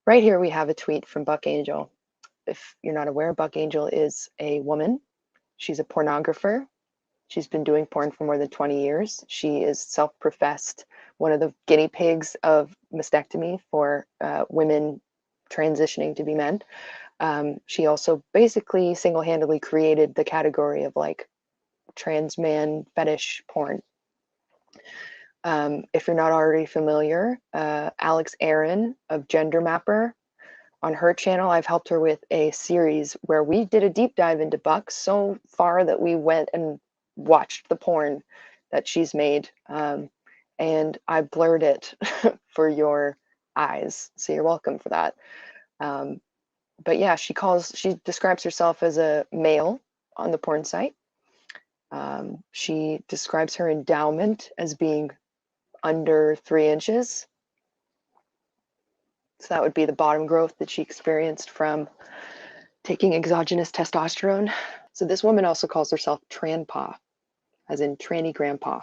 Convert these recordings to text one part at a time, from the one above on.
Right here we have a tweet from Buck Angel. If you're not aware, Buck Angel is a woman. She's a pornographer. She's been doing porn for more than 20 years. She is self-professed one of the guinea pigs of mastectomy for women transitioning to be men. She also basically single-handedly created the category of like trans man fetish porn. If you're not already familiar, Alex Aaron of Gender Mapper, on her channel, I've helped her with a series where we did a deep dive into Buck so far that we went and watched the porn that she's made. And I blurred it for your eyes. So you're welcome for that. But yeah, she describes herself as a male on the porn site. She describes her endowment as being under 3 inches. So that would be the bottom growth that she experienced from taking exogenous testosterone. So this woman also calls herself Tranpa, as in tranny grandpa.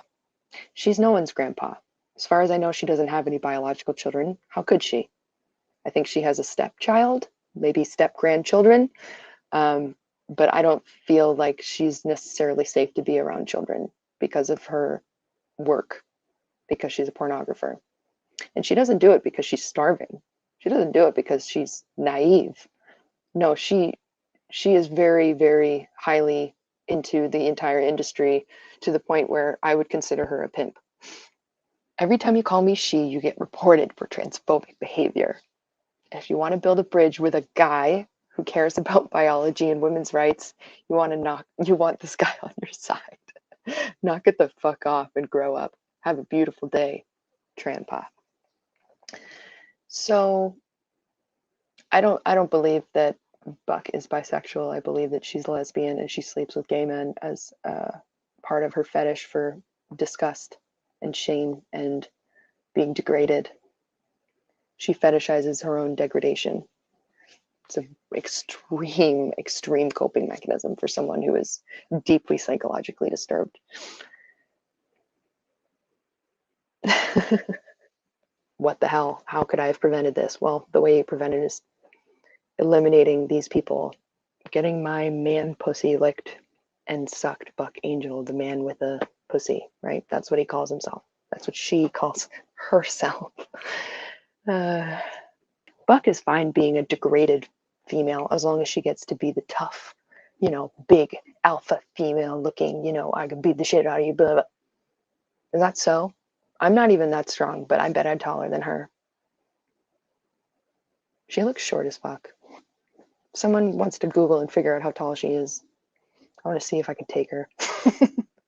She's no one's grandpa. As far as I know, she doesn't have any biological children. How could she? I think she has a stepchild, maybe step-grandchildren, but I don't feel like she's necessarily safe to be around children because of her work, because she's a pornographer. And she doesn't do it because she's starving. She doesn't do it because she's naive. No, she is very, very highly into the entire industry to the point where I would consider her a pimp. Every time you call me she, you get reported for transphobic behavior. If you want to build a bridge with a guy who cares about biology and women's rights, you want this guy on your side. Knock it the fuck off and grow up. Have a beautiful day, Tranpa. So I don't believe that Buck is bisexual. I believe that she's lesbian and she sleeps with gay men as part of her fetish for disgust and shame and being degraded. She fetishizes her own degradation. It's an extreme coping mechanism for someone who is deeply psychologically disturbed. What the hell? How could I have prevented this? Well, the way you prevent it is eliminating these people, getting my man pussy licked and sucked. Buck Angel, the man with a pussy, right? That's what he calls himself. That's what she calls herself. Buck is fine being a degraded female as long as she gets to be the tough, big alpha female looking, I can beat the shit out of you, blah, blah. Is that so? I'm not even that strong, but I bet I'm taller than her. She looks short as fuck. Someone wants to Google and figure out how tall she is. I want to see if I can take her.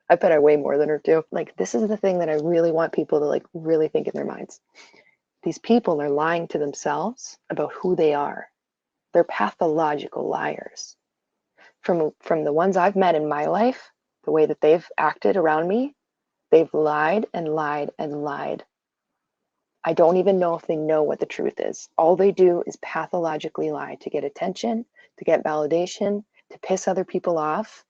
I bet I weigh more than her too. Like, this is the thing that I really want people to really think in their minds. These people are lying to themselves about who they are. They're pathological liars. From the ones I've met in my life, the way that they've acted around me, they've lied and lied and lied. I don't even know if they know what the truth is. All they do is pathologically lie to get attention, to get validation, to piss other people off.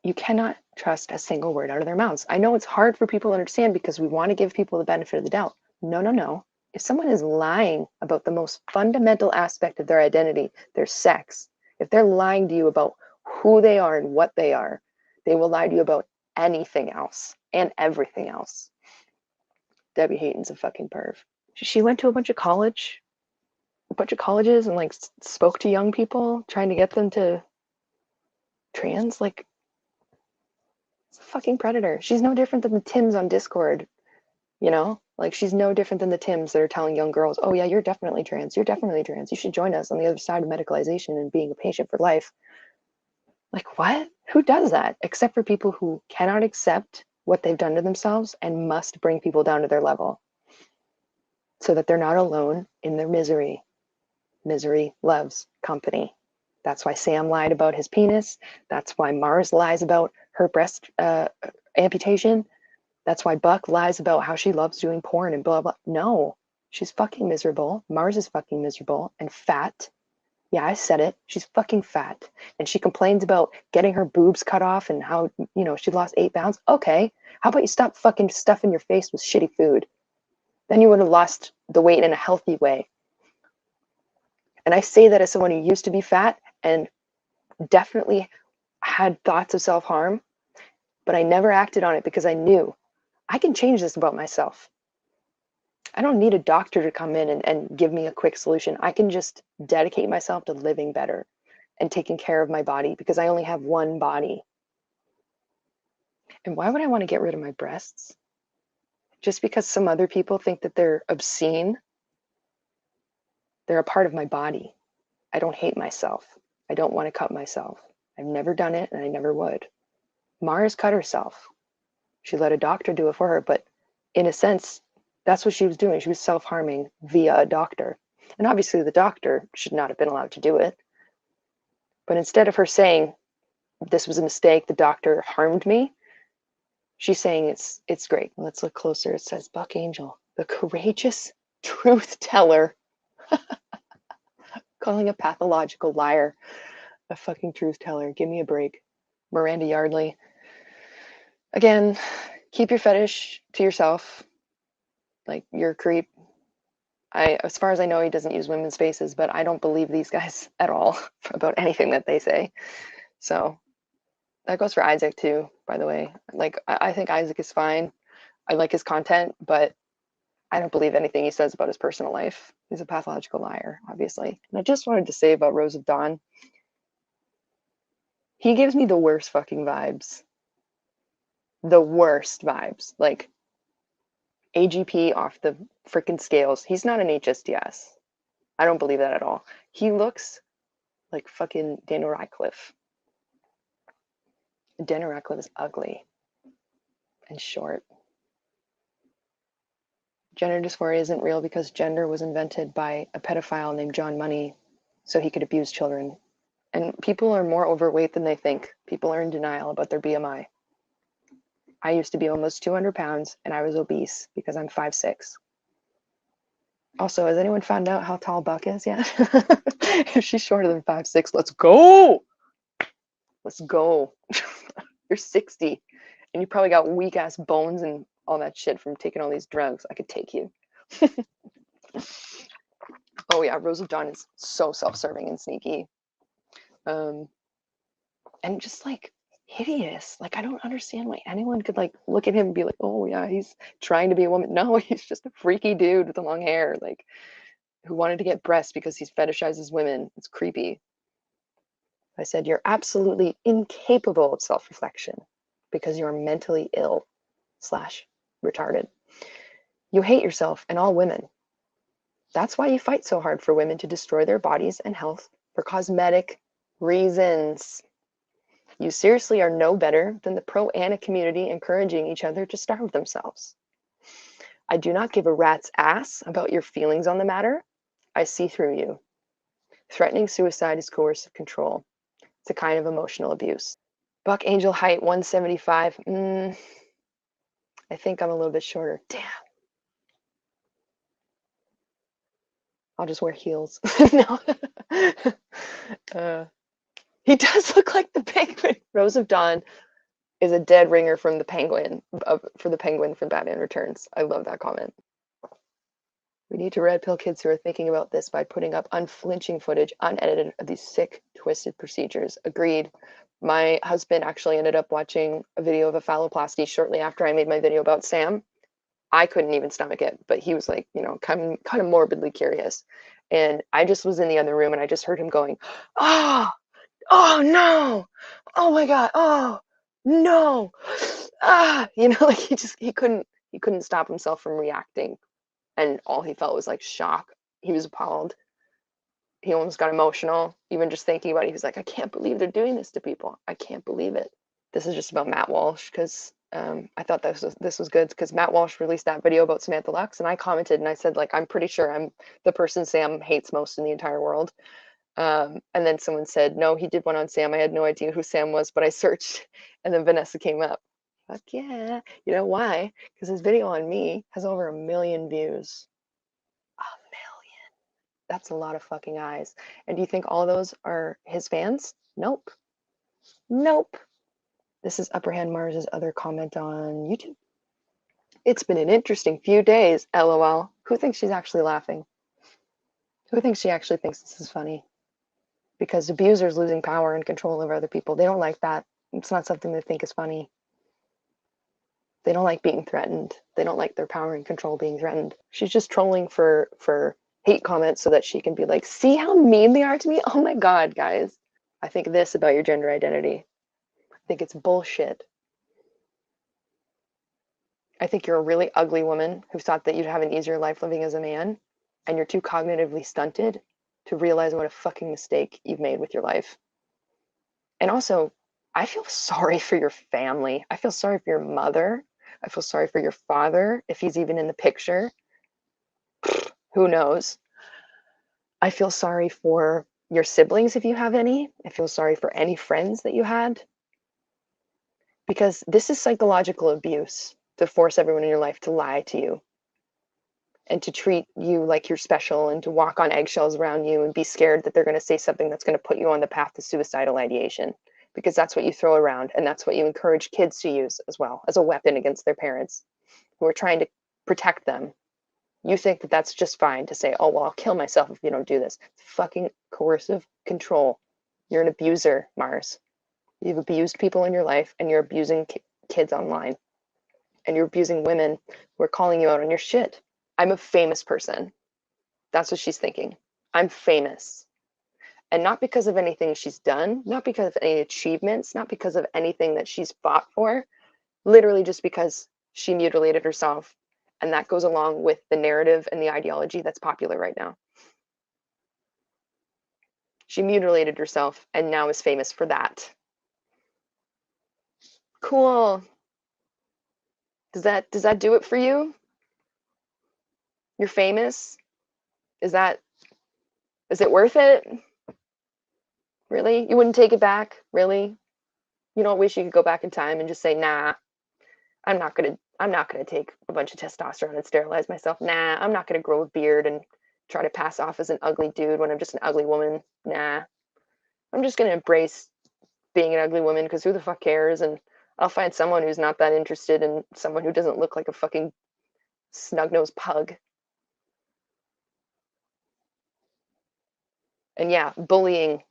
You cannot trust a single word out of their mouths. I know it's hard for people to understand because we want to give people the benefit of the doubt. No. If someone is lying about the most fundamental aspect of their identity, their sex, if they're lying to you about who they are and what they are, they will lie to you about anything else and everything else. Debbie Hayton's a fucking perv. She went to a bunch of colleges and spoke to young people trying to get them to trans. It's a fucking predator. She's no different than the Tims on Discord, she's no different than the Tims that are telling young girls, oh yeah, you're definitely trans. You're definitely trans. You should join us on the other side of medicalization and being a patient for life. Like, what? Who does that? Except for people who cannot accept what they've done to themselves and must bring people down to their level so that they're not alone in their misery. Misery loves company. That's why Sam lied about his penis. That's why Mars lies about her breast amputation. That's why Buck lies about how she loves doing porn and blah, blah. No, she's fucking miserable. Mars is fucking miserable and fat. Yeah, I said it. She's fucking fat. And she complains about getting her boobs cut off and how, she lost 8 pounds. Okay, how about you stop fucking stuffing your face with shitty food? Then you would have lost the weight in a healthy way. And I say that as someone who used to be fat and definitely had thoughts of self-harm, but I never acted on it because I knew I can change this about myself. I don't need a doctor to come in and give me a quick solution. I can just dedicate myself to living better and taking care of my body because I only have one body. And why would I want to get rid of my breasts? Just because some other people think that they're obscene? They're a part of my body. I don't hate myself. I don't want to cut myself. I've never done it and I never would. Mars cut herself. She let a doctor do it for her, but in a sense, that's what she was doing. She was self-harming via a doctor. And obviously the doctor should not have been allowed to do it. But instead of her saying, this was a mistake, the doctor harmed me, she's saying it's great. Let's look closer. It says Buck Angel, the courageous truth teller, calling a pathological liar a fucking truth teller. Give me a break. Miranda Yardley. Again, keep your fetish to yourself. Like, you're a creep. As far as I know, he doesn't use women's faces, but I don't believe these guys at all about anything that they say. So that goes for Isaac too, by the way. Like, I think Isaac is fine. I like his content, but I don't believe anything he says about his personal life. He's a pathological liar, obviously. And I just wanted to say about Rose of Dawn, he gives me the worst fucking vibes. The worst vibes. Like, AGP off the freaking scales. He's not an HSDS. I don't believe that at all. He looks like fucking Daniel Radcliffe. Daniel Radcliffe is ugly and short. Gender dysphoria isn't real because gender was invented by a pedophile named John Money so he could abuse children. And people are more overweight than they think. People are in denial about their BMI. I used to be almost 200 pounds and I was obese because I'm 5'6". Also, has anyone found out how tall Buck is yet? If she's shorter than 5'6", let's go. Let's go. You're 60 and you probably got weak ass bones and all that shit from taking all these drugs. I could take you. Oh yeah, Rose of Dawn is so self-serving and sneaky. And just like hideous. Like, I don't understand why anyone could like look at him and be like, oh yeah, he's trying to be a woman. No, he's just a freaky dude with the long hair, like, who wanted to get breasts because he fetishizes women. It's creepy. I said, you're absolutely incapable of self-reflection because you're mentally ill / retarded. You hate yourself and all women. That's why you fight so hard for women to destroy their bodies and health for cosmetic reasons. You seriously are no better than the pro-Anna community encouraging each other to starve themselves. I do not give a rat's ass about your feelings on the matter. I see through you. Threatening suicide is coercive control. It's a kind of emotional abuse. Buck Angel height 175. I think I'm a little bit shorter. Damn. I'll just wear heels. No. He does look like the Penguin. Rose of Dawn is a dead ringer from the Penguin, for the Penguin from Batman Returns. I love that comment. We need to red pill kids who are thinking about this by putting up unflinching footage, unedited, of these sick, twisted procedures. Agreed. My husband actually ended up watching a video of a phalloplasty shortly after I made my video about Sam. I couldn't even stomach it, but he was like, you know, kind of morbidly curious. And I just was in the other room and I just heard him going, oh, oh no, oh my God, oh no, you know, like he couldn't stop himself from reacting. And all he felt was like shock. He was appalled. He almost got emotional, even just thinking about it. He was like, I can't believe they're doing this to people. I can't believe it. This is just about Matt Walsh because I thought this was good because Matt Walsh released that video about Samantha Lux and I commented and I said, like, I'm pretty sure I'm the person Sam hates most in the entire world. And then someone said, no, he did one on Sam. I had no idea who Sam was, but I searched and then Vanessa came up. Fuck yeah. You know why? Because his video on me has over 1 million views. 1 million. That's a lot of fucking eyes. And do you think all those are his fans? Nope. Nope. This is Upper Hand Mars's other comment on YouTube. It's been an interesting few days, LOL. Who thinks she's actually laughing? Who thinks she actually thinks this is funny? Because abusers losing power and control over other people, they don't like that. It's not something they think is funny. They don't like being threatened. They don't like their power and control being threatened. She's just trolling for hate comments so that she can be like, see how mean they are to me? Oh my God, guys. I think this about your gender identity. I think it's bullshit. I think you're a really ugly woman who thought that you'd have an easier life living as a man, and you're too cognitively stunted to realize what a fucking mistake you've made with your life. And also, I feel sorry for your family. I feel sorry for your mother. I feel sorry for your father, if he's even in the picture. Who knows? I feel sorry for your siblings, if you have any. I feel sorry for any friends that you had. Because this is psychological abuse to force everyone in your life to lie to you and to treat you like you're special and to walk on eggshells around you and be scared that they're going to say something that's going to put you on the path to suicidal ideation, because that's what you throw around and that's what you encourage kids to use as well as a weapon against their parents who are trying to protect them. You think that that's just fine to say, oh, well, I'll kill myself if you don't do this. It's fucking coercive control. You're an abuser, Mars. You've abused people in your life and you're abusing kids online. And you're abusing women who are calling you out on your shit. I'm a famous person. That's what she's thinking. I'm famous. And not because of anything she's done, not because of any achievements, not because of anything that she's fought for, literally just because she mutilated herself. And that goes along with the narrative and the ideology that's popular right now. She mutilated herself and now is famous for that. Cool. Does that do it for you? You're famous? Is it worth it? Really? You wouldn't take it back? Really? You don't wish you could go back in time and just say, nah, I'm not gonna take a bunch of testosterone and sterilize myself. Nah, I'm not gonna grow a beard and try to pass off as an ugly dude when I'm just an ugly woman. Nah. I'm just gonna embrace being an ugly woman because who the fuck cares? And I'll find someone who's not that interested in someone who doesn't look like a fucking snug-nosed pug. And yeah, bullying.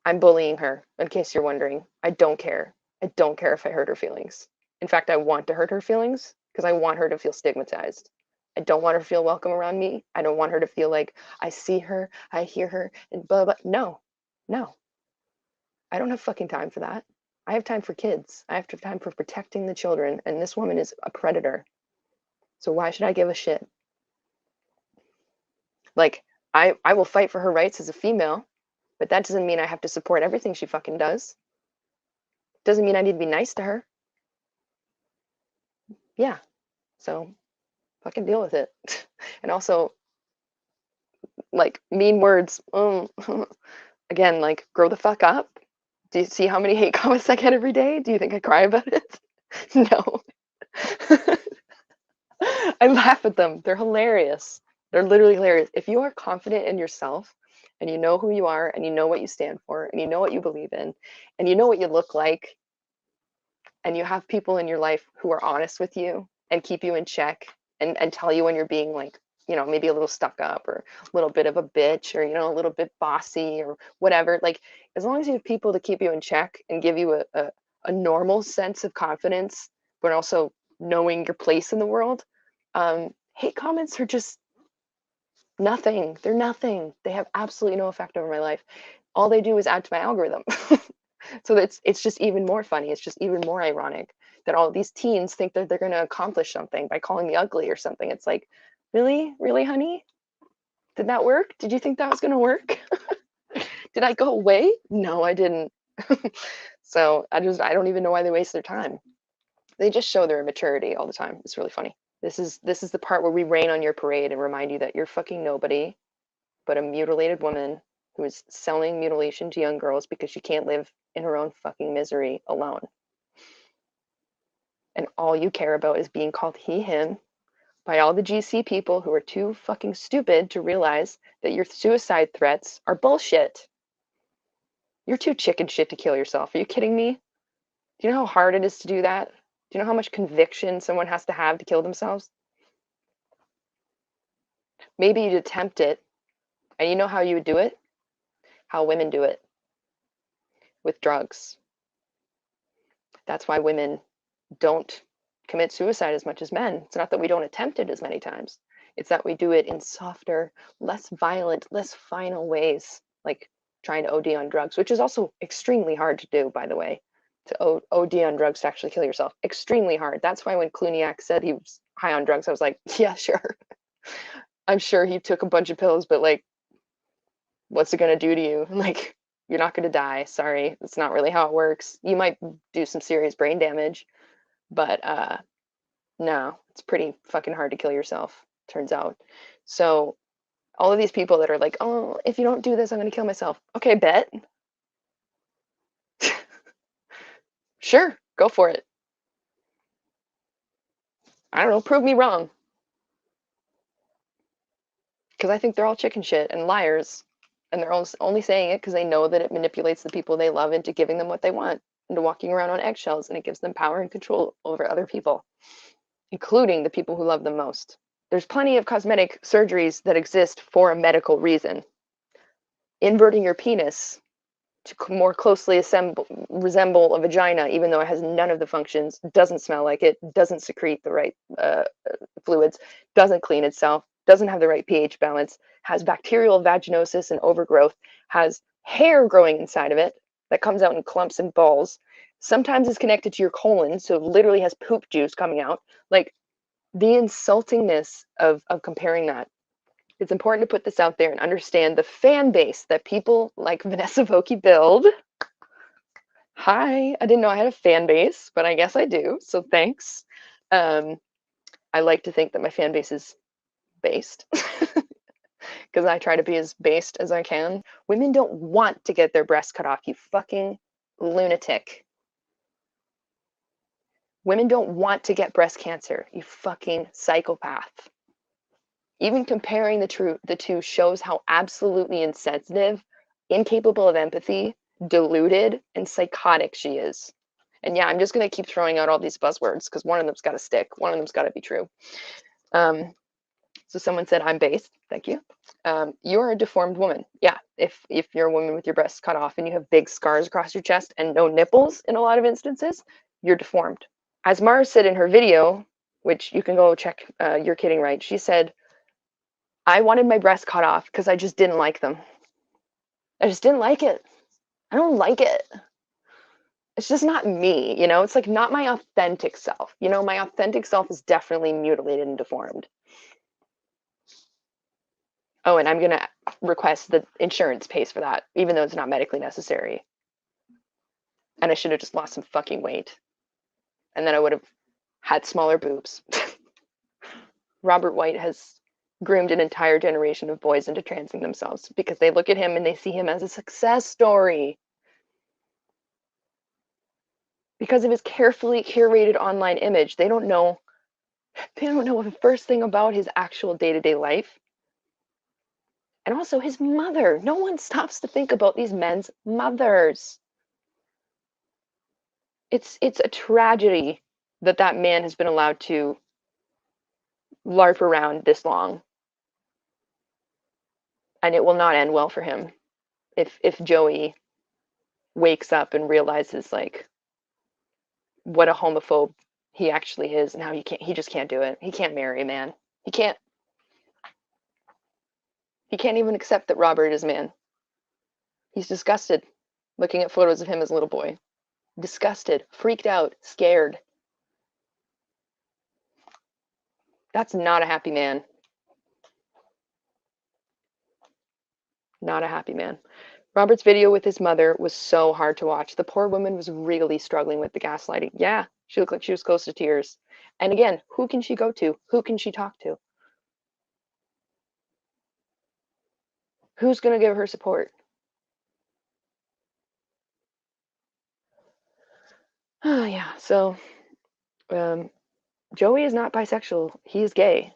I'm bullying her, in case you're wondering. I don't care. I don't care if I hurt her feelings. In fact, I want to hurt her feelings because I want her to feel stigmatized. I don't want her to feel welcome around me. I don't want her to feel like I see her, I hear her, and blah, blah. No, no. I don't have fucking time for that. I have time for kids. I have time for protecting the children, and this woman is a predator. So why should I give a shit? Like, I will fight for her rights as a female, but that doesn't mean I have to support everything she fucking does. Doesn't mean I need to be nice to her. Yeah. So fucking deal with it. And also, like, mean words. Again, like, grow the fuck up. Do you see how many hate comments I get every day? Do you think I cry about it? No. I laugh at them. They're hilarious. They're literally hilarious. If you are confident in yourself and you know who you are and you know what you stand for and you know what you believe in and you know what you look like and you have people in your life who are honest with you and keep you in check and tell you when you're being like, maybe a little stuck up or a little bit of a bitch or, a little bit bossy or whatever, like as long as you have people to keep you in check and give you a normal sense of confidence, but also knowing your place in the world, hate comments are just nothing. They're nothing. They have absolutely no effect over my life. All they do is add to my algorithm. So it's just even more funny. It's just even more ironic that all these teens think that they're going to accomplish something by calling me ugly or something. It's like, really? Really, honey? Did that work? Did you think that was going to work? Did I go away? No, I didn't. So I don't even know why they waste their time. They just show their immaturity all the time. It's really funny. This is the part where we rain on your parade and remind you that you're fucking nobody but a mutilated woman who is selling mutilation to young girls because she can't live in her own fucking misery alone. And all you care about is being called he, him by all the GC people who are too fucking stupid to realize that your suicide threats are bullshit. You're too chicken shit to kill yourself. Are you kidding me? Do you know how hard it is to do that? Do you know how much conviction someone has to have to kill themselves? Maybe you'd attempt it, and you know how you would do it? How women do it, with drugs. That's why women don't commit suicide as much as men. It's not that we don't attempt it as many times. It's that we do it in softer, less violent, less final ways, like trying to OD on drugs, which is also extremely hard to do, by the way. To OD on drugs to actually kill yourself. Extremely hard. That's why when Cluniac said he was high on drugs, I was like, yeah, sure. I'm sure he took a bunch of pills, but like, what's it going to do to you? Like, you're not going to die. Sorry. It's not really how it works. You might do some serious brain damage, but no, it's pretty fucking hard to kill yourself, turns out. So all of these people that are like, oh, if you don't do this, I'm going to kill myself. Okay, bet. Sure, go for it. I don't know, prove me wrong. Because I think they're all chicken shit and liars. And they're only saying it because they know that it manipulates the people they love into giving them what they want, into walking around on eggshells, and it gives them power and control over other people, including the people who love them most. There's plenty of cosmetic surgeries that exist for a medical reason. Inverting your penis to more closely resemble a vagina, even though it has none of the functions, doesn't smell like it, doesn't secrete the right fluids, doesn't clean itself, doesn't have the right pH balance, has bacterial vaginosis and overgrowth, has hair growing inside of it that comes out in clumps and balls, sometimes is connected to your colon, so literally has poop juice coming out. Like, the insultingness of comparing that. It's important to put this out there and understand the fan base that people like Vanessa build. Hi, I didn't know I had a fan base, but I guess I do, so thanks. I like to think that my fan base is based because I try to be as based as I can. Women don't want to get their breasts cut off, you fucking lunatic. Women don't want to get breast cancer, you fucking psychopath. Even comparing the two shows how absolutely insensitive, incapable of empathy, deluded, and psychotic she is. And yeah, I'm just going to keep throwing out all these buzzwords because one of them's got to stick. One of them's got to be true. So someone said, I'm based. Thank you. You're a deformed woman. Yeah, if you're a woman with your breasts cut off and you have big scars across your chest and no nipples in a lot of instances, you're deformed. As Mars said in her video, which you can go check, You're Kidding, Right? She said, I wanted my breasts cut off because I just didn't like them. I just didn't like it. I don't like it. It's just not me, you know? It's like not my authentic self. You know, my authentic self is definitely mutilated and deformed. Oh, and I'm going to request that insurance pays for that, even though it's not medically necessary. And I should have just lost some fucking weight. And then I would have had smaller boobs. Robert White has groomed an entire generation of boys into transing themselves because they look at him and they see him as a success story. Because of his carefully curated online image, they don't know the first thing about his actual day-to-day life. And also his mother. No one stops to think about these men's mothers. It's a tragedy that that man has been allowed to LARP around this long. And it will not end well for him if Joey wakes up and realizes like what a homophobe he actually is and how he just can't do it. He can't marry a man. He can't even accept that Robert is a man. He's disgusted looking at photos of him as a little boy. Disgusted, freaked out, scared. That's not a happy man. Not a happy man. Robert's video with his mother was so hard to watch. The poor woman was really struggling with the gaslighting. Yeah, she looked like she was close to tears. And again, who can she go to? Who can she talk to? Who's going to give her support? Oh, yeah. So, Joey is not bisexual. He is gay.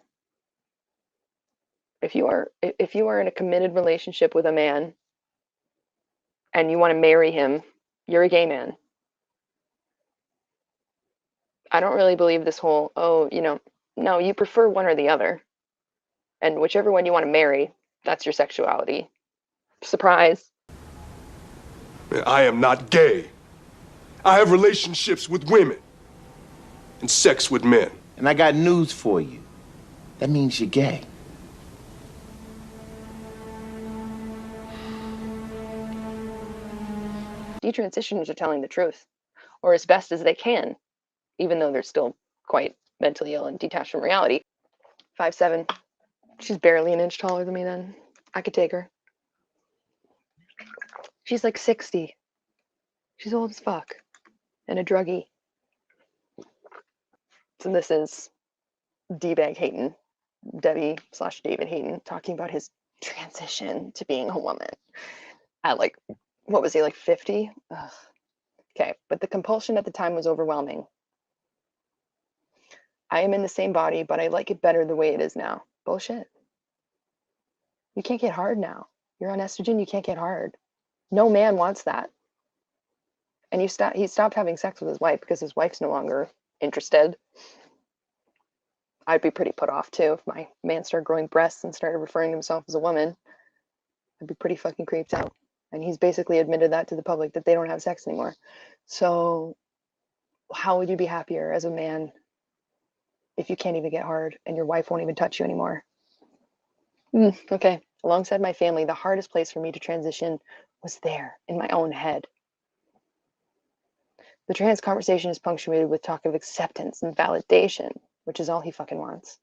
If you are in a committed relationship with a man and you want to marry him, you're a gay man. I don't really believe this whole, oh, no, you prefer one or the other. And whichever one you want to marry, that's your sexuality. Surprise. I am not gay. I have relationships with women and sex with men. And I got news for you. That means you're gay. Detransitioners are telling the truth, or as best as they can, even though they're still quite mentally ill and detached from reality. 5'7". She's barely an inch taller than me then. I could take her. She's like 60. She's old as fuck. And a druggie. So this is D-Bag Hayton, Debbie/David Hayton, talking about his transition to being a woman at like, what was he, like 50? Ugh. Okay, but the compulsion at the time was overwhelming. I am in the same body, but I like it better the way it is now. Bullshit. You can't get hard now. You're on estrogen, you can't get hard. No man wants that. And he stopped having sex with his wife because his wife's no longer interested. I'd be pretty put off too if my man started growing breasts and started referring to himself as a woman. I'd be pretty fucking creeped out. And he's basically admitted that to the public, that they don't have sex anymore. So how would you be happier as a man if you can't even get hard and your wife won't even touch you anymore? Okay. Alongside my family, the hardest place for me to transition was there, in my own head. The trans conversation is punctuated with talk of acceptance and validation, which is all he fucking wants.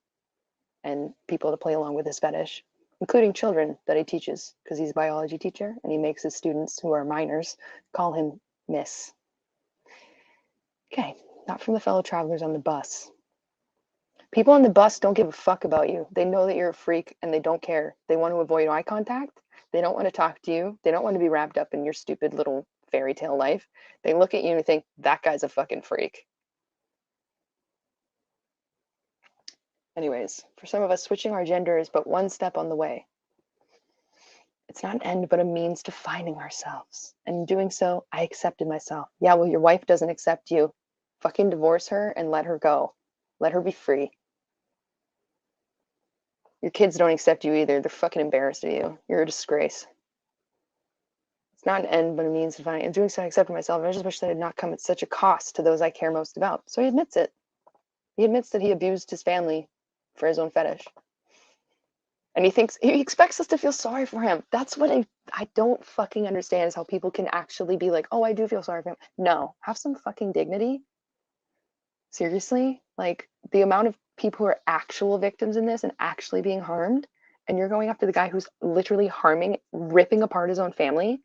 And people to play along with his fetish, including children that he teaches, because he's a biology teacher and he makes his students, who are minors, call him Miss. Okay, not from the fellow travelers on the bus. People on the bus don't give a fuck about you. They know that you're a freak and they don't care. They want to avoid eye contact. They don't want to talk to you. They don't want to be wrapped up in your stupid little fairy tale life. They look at you and think, that guy's a fucking freak. Anyways, for some of us, switching our gender is but one step on the way. It's not an end, but a means to finding ourselves. And in doing so, I accepted myself. Yeah, well, your wife doesn't accept you. Fucking divorce her and let her go. Let her be free. Your kids don't accept you either. They're fucking embarrassed of you. You're a disgrace. It's not an end, but a means to find. In doing so, I accepted myself. I just wish that it had not come at such a cost to those I care most about. So he admits it. He admits that he abused his family for his own fetish. And he expects us to feel sorry for him. That's what I don't fucking understand, is how people can actually be like, oh, I do feel sorry for him. No, have some fucking dignity. Seriously? Like, the amount of people who are actual victims in this and actually being harmed, and you're going after the guy who's literally harming, ripping apart his own family?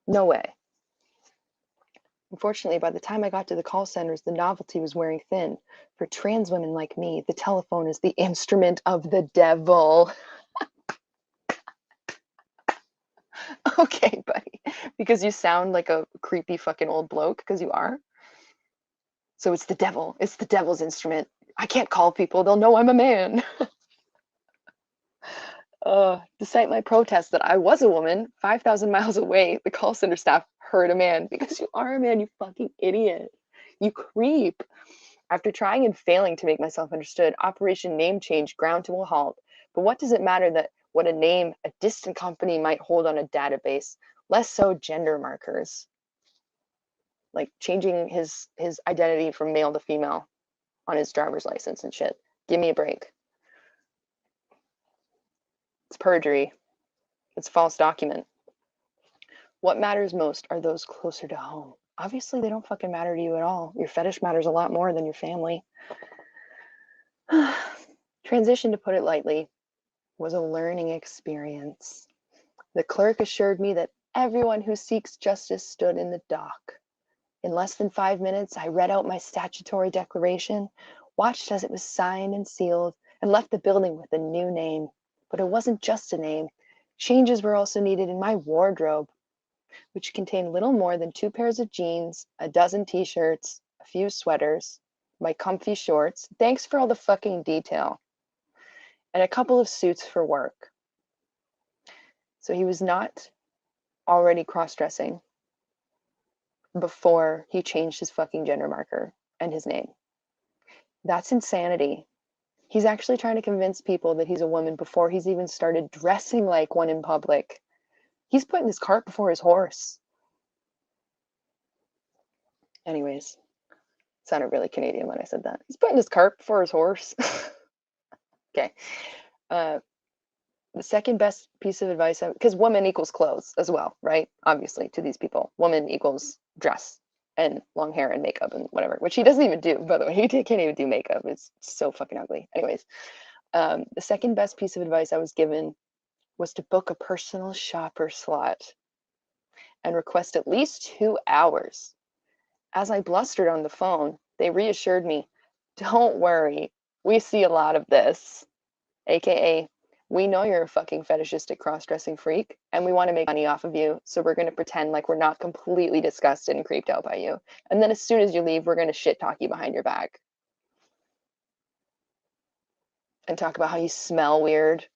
No way. Unfortunately, by the time I got to the call centers, the novelty was wearing thin. For trans women like me, the telephone is the instrument of the devil. Okay, buddy. Because you sound like a creepy fucking old bloke, because you are. So it's the devil. It's the devil's instrument. I can't call people. They'll know I'm a man. Despite my protest that I was a woman, 5,000 miles away, the call center staff heard a man. Because you are a man, you fucking idiot. You creep. After trying and failing to make myself understood, Operation Name Change ground to a halt. But what does it matter that what a name a distant company might hold on a database? Less so gender markers. Like changing his identity from male to female on his driver's license and shit. Give me a break. It's perjury. It's a false document. What matters most are those closer to home. Obviously, they don't fucking matter to you at all. Your fetish matters a lot more than your family. Transition, to put it lightly, was a learning experience. The clerk assured me that everyone who seeks justice stood in the dock. In less than 5 minutes, I read out my statutory declaration, watched as it was signed and sealed, and left the building with a new name. But it wasn't just a name. Changes were also needed in my wardrobe, which contained little more than 2 pairs of jeans, a dozen t-shirts, a few sweaters, my comfy shorts, thanks for all the fucking detail, and a couple of suits for work. So he was not already cross-dressing before he changed his fucking gender marker. and his name. That's insanity. He's actually trying to convince people that he's a woman before he's even started dressing like one in public. He's putting his cart before his horse. Anyways, sounded really Canadian when I said that. He's putting his cart before his horse. Okay. The second best piece of advice, because woman equals clothes as well, right? Obviously, to these people, woman equals dress and long hair and makeup and whatever, which he doesn't even do, by the way. He can't even do makeup. It's so fucking ugly. Anyways, the second best piece of advice I was given was to book a personal shopper slot and request at least 2 hours. As I blustered on the phone, they reassured me, don't worry, we see a lot of this, aka we know you're a fucking fetishistic cross-dressing freak and we want to make money off of you, so we're going to pretend like we're not completely disgusted and creeped out by you, and then as soon as you leave, we're going to shit talk you behind your back and talk about how you smell weird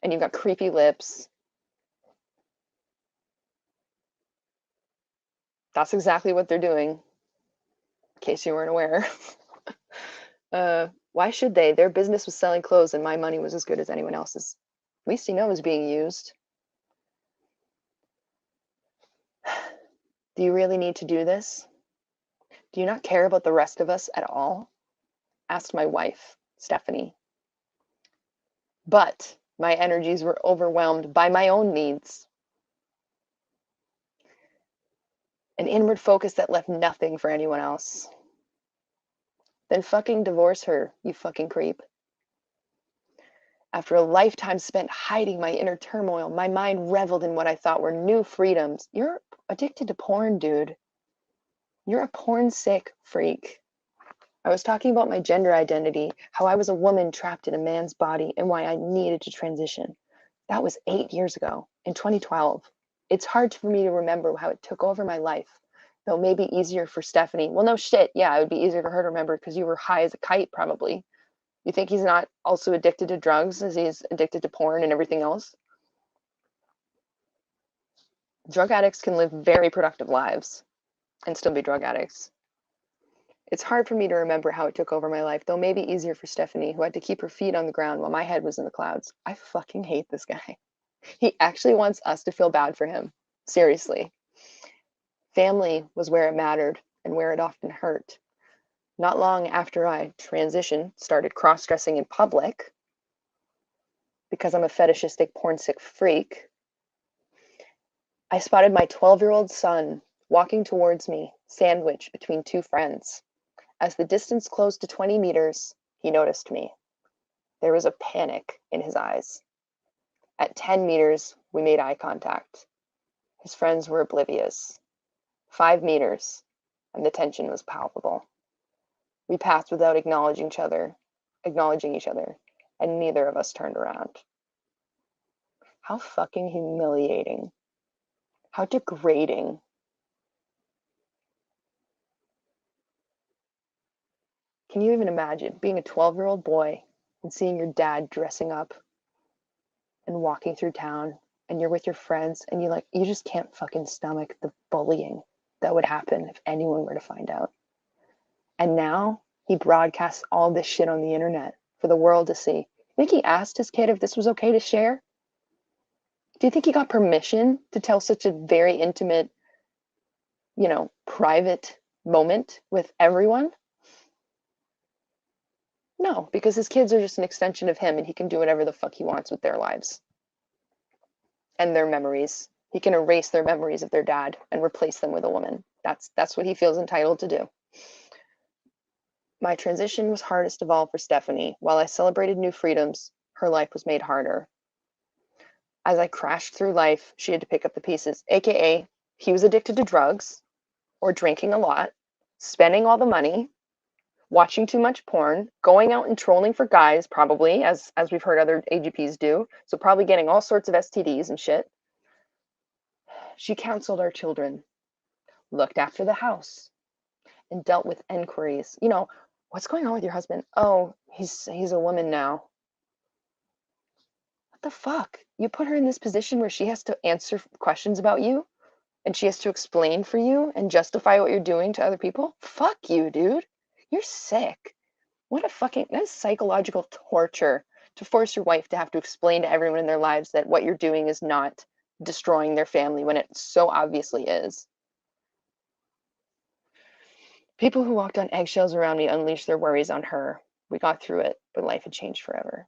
and you've got creepy lips. That's exactly what they're doing, in case you weren't aware. Why should they? Their business was selling clothes and my money was as good as anyone else's. At least you know it was being used. Do you really need to do this? Do you not care about the rest of us at all? Asked my wife, Stephanie. But my energies were overwhelmed by my own needs. An inward focus that left nothing for anyone else. Then fucking divorce her, you fucking creep. After a lifetime spent hiding my inner turmoil, my mind reveled in what I thought were new freedoms. You're addicted to porn, dude. You're a porn sick freak. I was talking about my gender identity, how I was a woman trapped in a man's body, and why I needed to transition. That was 8 years ago, in 2012. It's hard for me to remember how it took over my life, though maybe easier for Stephanie. Well, no shit. Yeah, it would be easier for her to remember because you were high as a kite, probably. You think he's not also addicted to drugs as he's addicted to porn and everything else? Drug addicts can live very productive lives and still be drug addicts. It's hard for me to remember how it took over my life, though maybe easier for Stephanie, who had to keep her feet on the ground while my head was in the clouds. I fucking hate this guy. He actually wants us to feel bad for him. Seriously. Family was where it mattered and where it often hurt. Not long after I transitioned, started cross-dressing in public, because I'm a fetishistic porn-sick freak, I spotted my 12-year-old son walking towards me, sandwiched between two friends. As the distance closed to 20 meters, he noticed me. There was a panic in his eyes. At 10 meters, we made eye contact. His friends were oblivious. 5 meters, and the tension was palpable. We passed without acknowledging each other, and neither of us turned around. How fucking humiliating. How degrading. Can you even imagine being a 12-year-old boy and seeing your dad dressing up and walking through town, and you're with your friends, and you just can't fucking stomach the bullying that would happen if anyone were to find out. And now he broadcasts all this shit on the internet for the world to see. You think he asked his kid if this was okay to share? Do you think he got permission to tell such a very intimate, private moment with everyone? No, because his kids are just an extension of him and he can do whatever the fuck he wants with their lives and their memories. He can erase their memories of their dad and replace them with a woman. That's what he feels entitled to do. My transition was hardest of all for Stephanie. While I celebrated new freedoms, her life was made harder. As I crashed through life, she had to pick up the pieces, aka he was addicted to drugs or drinking a lot, spending all the money, watching too much porn, going out and trolling for guys, probably, as we've heard other AGPs do, so probably getting all sorts of STDs and shit. She counseled our children, looked after the house, and dealt with inquiries. What's going on with your husband? Oh, he's a woman now. What the fuck? You put her in this position where she has to answer questions about you, and she has to explain for you and justify what you're doing to other people? Fuck you, dude. You're sick. What a fucking, that's psychological torture to force your wife to have to explain to everyone in their lives that what you're doing is not destroying their family when it so obviously is. People who walked on eggshells around me unleashed their worries on her. We got through it, but life had changed forever.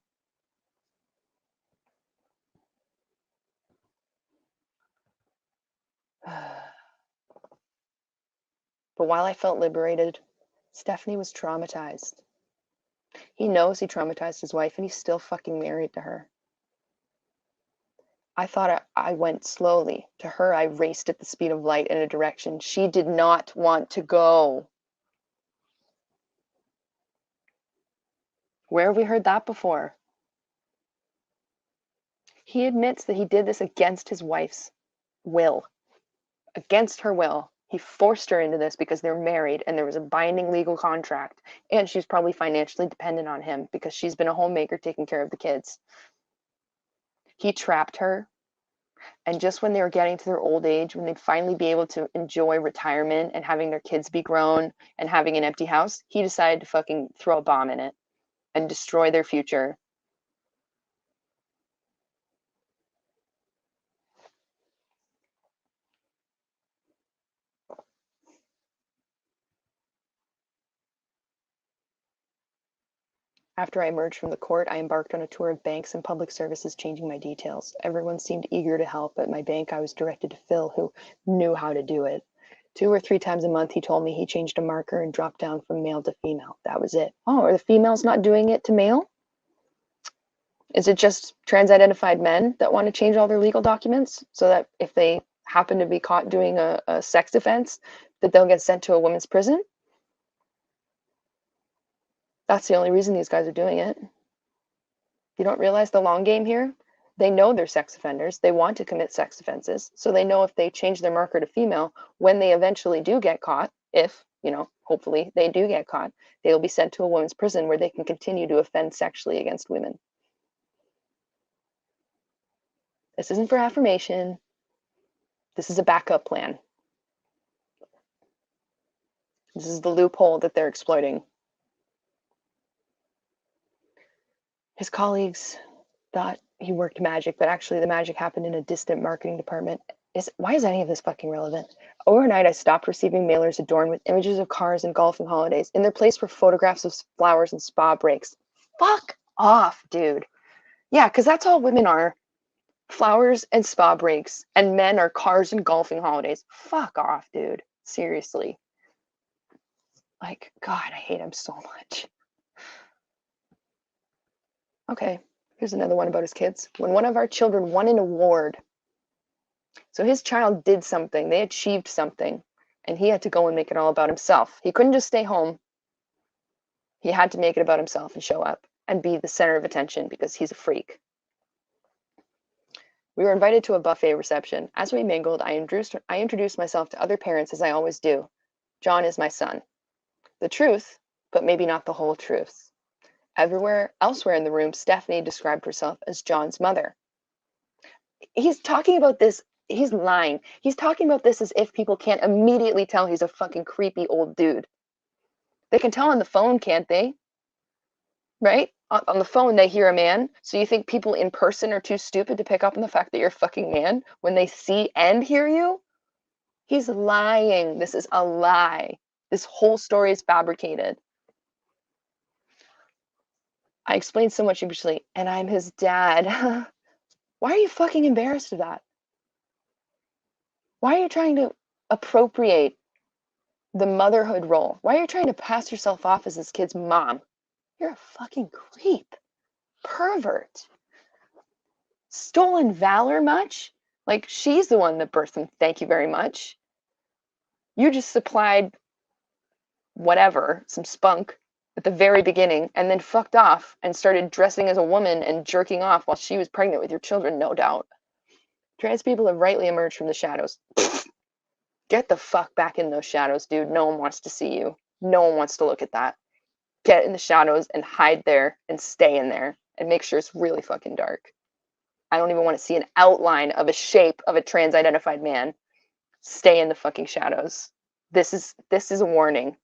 But while I felt liberated, Stephanie was traumatized. He knows he traumatized his wife, and he's still fucking married to her. I thought I went slowly. To her, I raced at the speed of light in a direction she did not want to go. Where have we heard that before? He admits that he did this against his wife's will. Against her will. He forced her into this because they're married and there was a binding legal contract, and she's probably financially dependent on him because she's been a homemaker taking care of the kids. He trapped her, and just when they were getting to their old age, when they'd finally be able to enjoy retirement and having their kids be grown and having an empty house, he decided to fucking throw a bomb in it and destroy their future. After I emerged from the court, I embarked on a tour of banks and public services, changing my details. Everyone seemed eager to help. At my bank, I was directed to Phil, who knew how to do it. 2 or 3 times a month, he told me he changed a marker and dropped down from male to female. That was it. Oh, are the females not doing it to male? Is it just trans-identified men that want to change all their legal documents so that if they happen to be caught doing a sex offense, that they'll get sent to a women's prison? That's the only reason these guys are doing it. You don't realize the long game here? They know they're sex offenders. They want to commit sex offenses. So they know if they change their marker to female, when they eventually do get caught, if, hopefully they do get caught, they will be sent to a women's prison where they can continue to offend sexually against women. This isn't for affirmation. This is a backup plan. This is the loophole that they're exploiting. His colleagues thought he worked magic, but actually the magic happened in a distant marketing department. Why is any of this fucking relevant? Overnight, I stopped receiving mailers adorned with images of cars and golfing holidays. In their place were photographs of flowers and spa breaks. Fuck off, dude. Yeah, because that's all women are. Flowers and spa breaks, and men are cars and golfing holidays. Fuck off, dude. Seriously. Like, God, I hate him so much. Okay, here's another one about his kids. When one of our children won an award, so his child did something, they achieved something, and he had to go and make it all about himself. He couldn't just stay home. He had to make it about himself and show up and be the center of attention because he's a freak. We were invited to a buffet reception. As we mingled, I introduced myself to other parents as I always do. John is my son. The truth, but maybe not the whole truth. Elsewhere in the room, Stephanie described herself as John's mother. He's talking about this, he's lying. He's talking about this as if people can't immediately tell he's a fucking creepy old dude. They can tell on the phone, can't they? Right? On the phone, they hear a man. So you think people in person are too stupid to pick up on the fact that you're a fucking man when they see and hear you? He's lying. This is a lie. This whole story is fabricated. I explained somewhat sheepishly, and I'm his dad. Why are you fucking embarrassed of that? Why are you trying to appropriate the motherhood role? Why are you trying to pass yourself off as this kid's mom? You're a fucking creep. Pervert. Stolen valor much? Like, she's the one that birthed him. Thank you very much. You just supplied whatever, some spunk at the very beginning, and then fucked off and started dressing as a woman and jerking off while she was pregnant with your children, no doubt. Trans people have rightly emerged from the shadows. Get the fuck back in those shadows, dude. No one wants to see you. No one wants to look at that. Get in the shadows and hide there and stay in there and make sure it's really fucking dark. I don't even want to see an outline of a shape of a trans-identified man. Stay in the fucking shadows. This is a warning.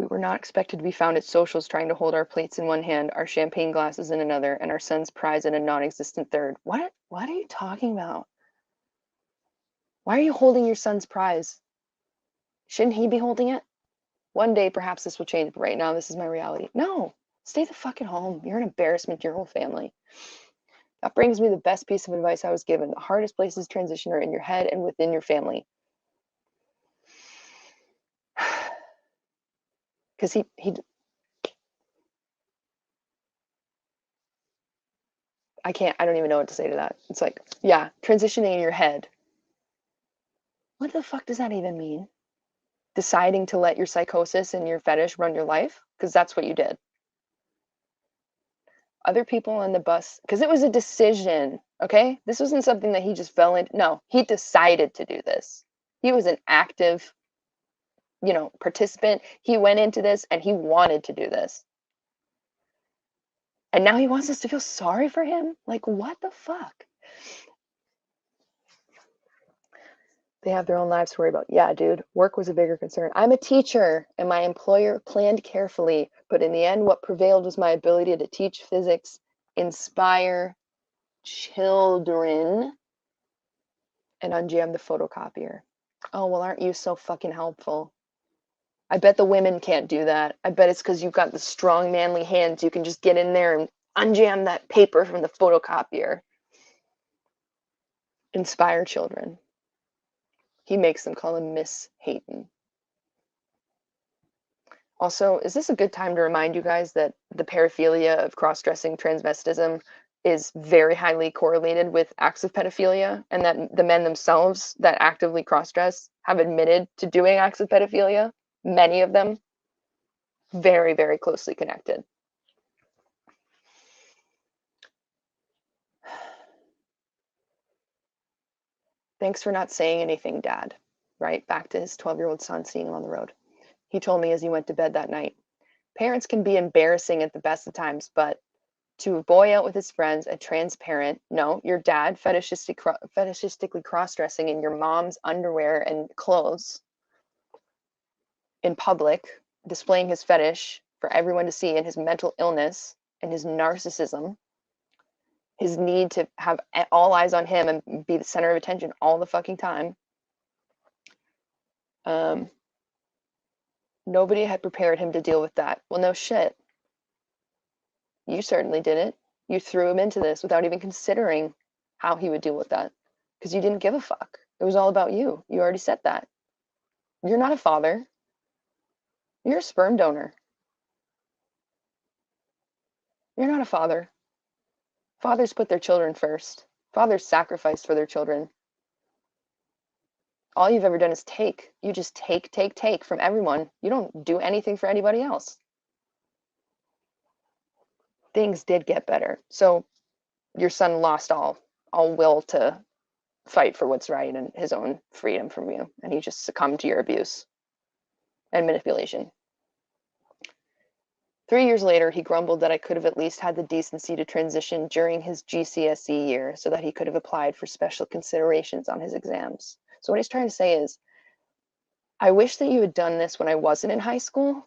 We were not expected to be found at socials trying to hold our plates in one hand, our champagne glasses in another, and our son's prize in a non-existent third. What are you talking about? Why are you holding your son's prize? Shouldn't he be holding it? One day, perhaps this will change, but right now, this is my reality. No, stay the fuck at home. You're an embarrassment to your whole family. That brings me the best piece of advice I was given. The hardest places to transition are in your head and within your family. Because he I don't even know what to say to that. It's like, yeah, transitioning in your head. What the fuck does that even mean? Deciding to let your psychosis and your fetish run your life? Because that's what you did. Other people on the bus, because it was a decision, okay? This wasn't something that he just fell into. No, he decided to do this. He was an active, participant. He went into this and he wanted to do this. And now he wants us to feel sorry for him? Like, what the fuck? They have their own lives to worry about. Yeah, dude, work was a bigger concern. I'm a teacher, and my employer planned carefully, but in the end, what prevailed was my ability to teach physics, inspire children, and unjam the photocopier. Oh, well, aren't you so fucking helpful? I bet the women can't do that. I bet it's because you've got the strong, manly hands. You can just get in there and unjam that paper from the photocopier. Inspire children. He makes them call him Miss Hayton. Also, is this a good time to remind you guys that the paraphilia of cross-dressing transvestism is very highly correlated with acts of pedophilia, and that the men themselves that actively cross-dress have admitted to doing acts of pedophilia, many of them, very, very closely connected. Thanks for not saying anything, Dad. Right? Back to his 12-year-old son seeing him on the road. He told me as he went to bed that night. Parents can be embarrassing at the best of times, but to a boy out with his friends, a transparent, no, your dad fetishistically cross-dressing in your mom's underwear and clothes in public, displaying his fetish for everyone to see, and his mental illness and his narcissism, his need to have all eyes on him and be the center of attention all the fucking time. Nobody had prepared him to deal with that. Well, no shit. You certainly didn't. You threw him into this without even considering how he would deal with that, because you didn't give a fuck. It was all about you. You already said that. You're not a father. You're a sperm donor. You're not a father. Fathers put their children first. Fathers sacrifice for their children. All you've ever done is take. You just take from everyone. You don't do anything for anybody else. Things did get better. So your son lost all will to fight for what's right and his own freedom from you. And he just succumbed to your abuse and manipulation. 3 years later, he grumbled that I could have at least had the decency to transition during his GCSE year so that he could have applied for special considerations on his exams. So what he's trying to say is, I wish that you had done this when I wasn't in high school,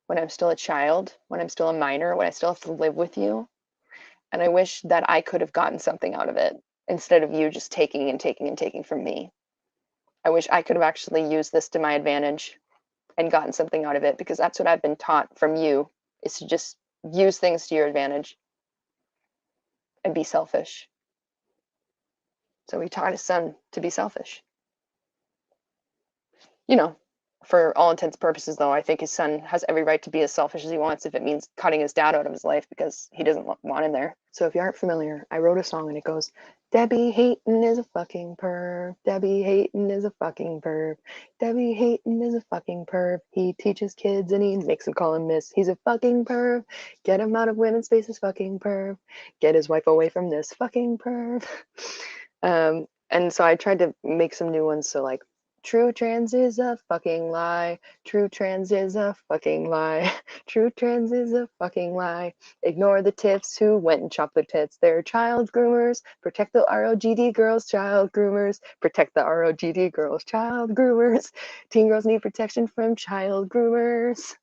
when I'm still a child, when I'm still a minor, when I still have to live with you. And I wish that I could have gotten something out of it instead of you just taking and taking and taking from me. I wish I could have actually used this to my advantage and gotten something out of it, because that's what I've been taught from you, is to just use things to your advantage and be selfish. So he taught his son to be selfish. For all intents and purposes, though, I think his son has every right to be as selfish as he wants if it means cutting his dad out of his life because he doesn't want him there. So if you aren't familiar, I wrote a song and it goes, Debbie Hayton is a fucking perv. Debbie Hayton is a fucking perv. Debbie Hayton is a fucking perv. He teaches kids and he makes them call him miss. He's a fucking perv. Get him out of women's spaces, fucking perv. Get his wife away from this fucking perv. And so I tried to make some new ones. So like, True trans is a fucking lie. True trans is a fucking lie. True trans is a fucking lie. Ignore the TIFs who went and chopped their tits. They're child groomers. Protect the ROGD girls, child groomers. Protect the ROGD girls, child groomers. Teen girls need protection from child groomers.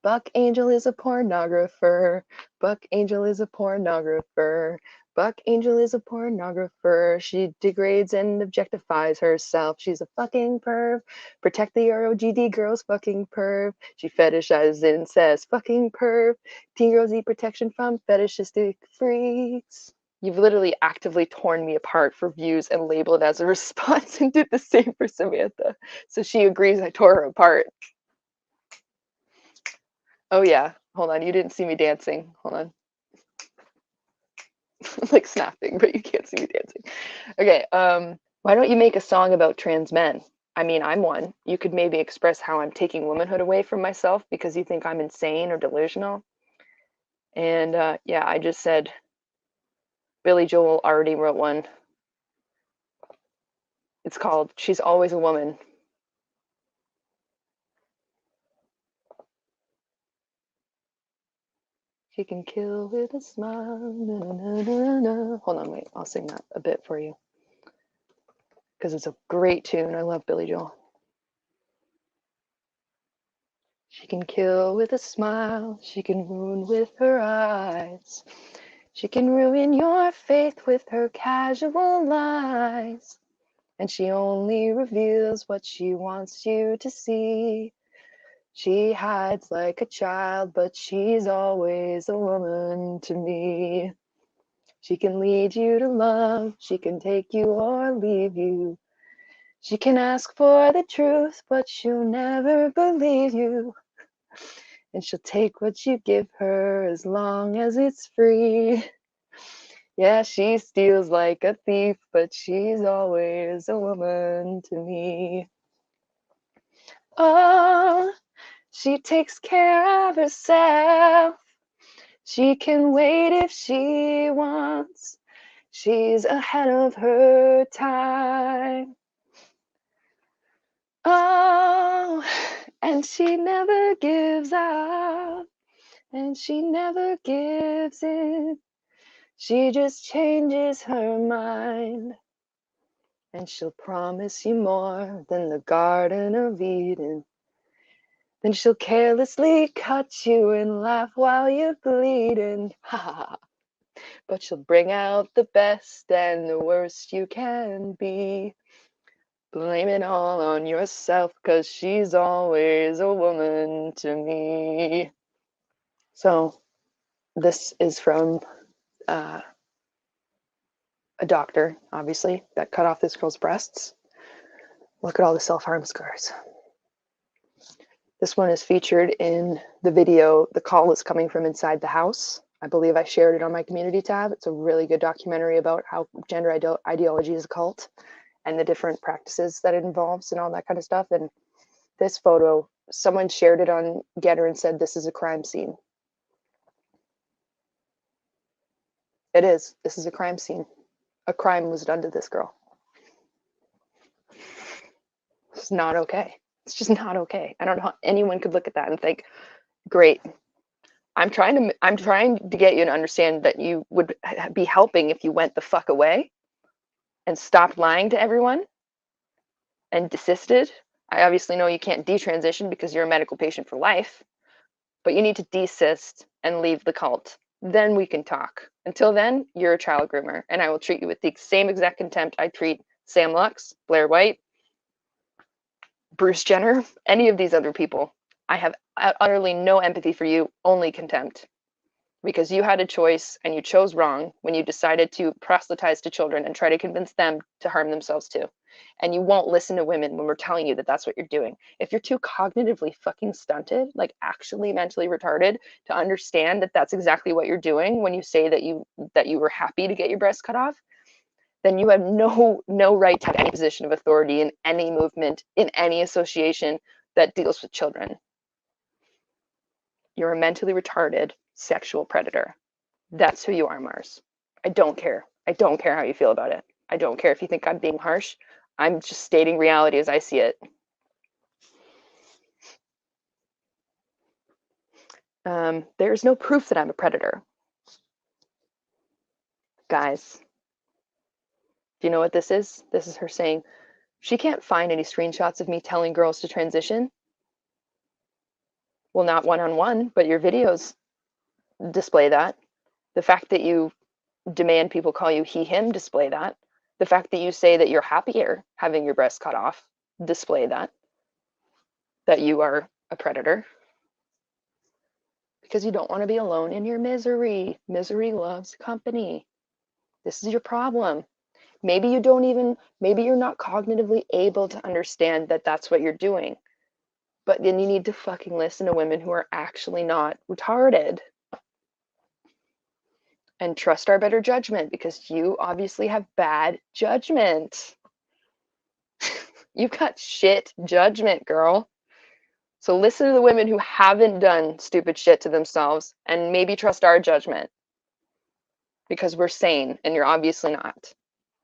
Buck Angel is a pornographer. Buck Angel is a pornographer. Buck Angel is a pornographer. She degrades and objectifies herself. She's a fucking perv. Protect the ROGD girls, fucking perv. She fetishizes incest, fucking perv. Teen girls need protection from fetishistic freaks. You've literally actively torn me apart for views and labeled as a response and did the same for Samantha. So she agrees I tore her apart. Oh yeah, hold on, you didn't see me dancing. Hold on. Like snapping, but you can't see me dancing. Okay, why don't you make a song about trans men? I mean, I'm one. You could maybe express how I'm taking womanhood away from myself because you think I'm insane or delusional. And yeah, I just said Billy Joel already wrote one. It's called She's Always a Woman. She can kill with a smile. Na, na, na, na. Hold on, wait. I'll sing that a bit for you because it's a great tune. I love Billy Joel. She can kill with a smile. She can wound with her eyes. She can ruin your faith with her casual lies. And she only reveals what she wants you to see. She hides like a child, but she's always a woman to me. She can lead you to love. She can take you or leave you. She can ask for the truth, but she'll never believe you. And she'll take what you give her as long as it's free. Yeah, she steals like a thief, but she's always a woman to me. Oh, she takes care of herself. She can wait if she wants. She's ahead of her time. Oh, and she never gives up. And she never gives in. She just changes her mind. And she'll promise you more than the Garden of Eden. Then she'll carelessly cut you and laugh while you're bleeding. Ha ha ha. But she'll bring out the best and the worst you can be. Blame it all on yourself, 'cause she's always a woman to me. So this is from a doctor, obviously, that cut off this girl's breasts. Look at all the self-harm scars. This one is featured in the video, The Call is Coming from Inside the House. I believe I shared it on my community tab. It's a really good documentary about how gender ideology is a cult and the different practices that it involves and all that kind of stuff. And this photo, someone shared it on Getter and said, this is a crime scene. It is. This is a crime scene. A crime was done to this girl. It's not okay. It's just not okay. I don't know how anyone could look at that and think, great. I'm trying to get you to understand that you would be helping if you went the fuck away and stopped lying to everyone and desisted. I obviously know you can't detransition because you're a medical patient for life, but you need to desist and leave the cult. Then we can talk. Until then, you're a child groomer, and I will treat you with the same exact contempt I treat Sam Lux, Blair White, Bruce Jenner, any of these other people. I have utterly no empathy for you, only contempt. Because you had a choice and you chose wrong when you decided to proselytize to children and try to convince them to harm themselves too. And you won't listen to women when we're telling you that that's what you're doing. If you're too cognitively fucking stunted, like actually mentally retarded, to understand that that's exactly what you're doing when you say that you were happy to get your breast cut off, then you have no right to have any position of authority in any movement, in any association that deals with children. You're a mentally retarded sexual predator. That's who you are, Mars. I don't care. I don't care how you feel about it. I don't care if you think I'm being harsh. I'm just stating reality as I see it. There's no proof that I'm a predator. Guys, do you know what this is? This is her saying, she can't find any screenshots of me telling girls to transition. Well, not one-on-one, but your videos display that. The fact that you demand people call you he, him, display that. The fact that you say that you're happier having your breasts cut off, display that. That you are a predator. Because you don't want to be alone in your misery. Misery loves company. This is your problem. Maybe you don't even, maybe you're not cognitively able to understand that that's what you're doing. But then you need to fucking listen to women who are actually not retarded. And trust our better judgment, because you obviously have bad judgment. You've got shit judgment, girl. So listen to the women who haven't done stupid shit to themselves and maybe trust our judgment. Because we're sane and you're obviously not.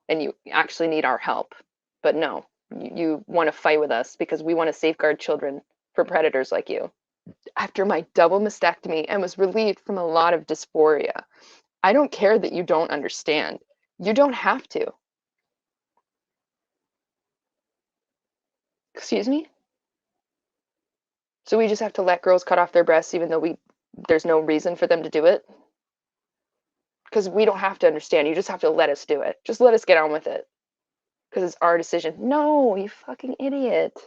And you actually need our help. But no, you want to fight with us because we want to safeguard children from predators like you. After my double mastectomy and was relieved from a lot of dysphoria, I don't care that you don't understand. You don't have to. Excuse me? So we just have to let girls cut off their breasts even though there's no reason for them to do it? Because we don't have to understand. You just have to let us do it. Just let us get on with it. Because it's our decision. No, you fucking idiot.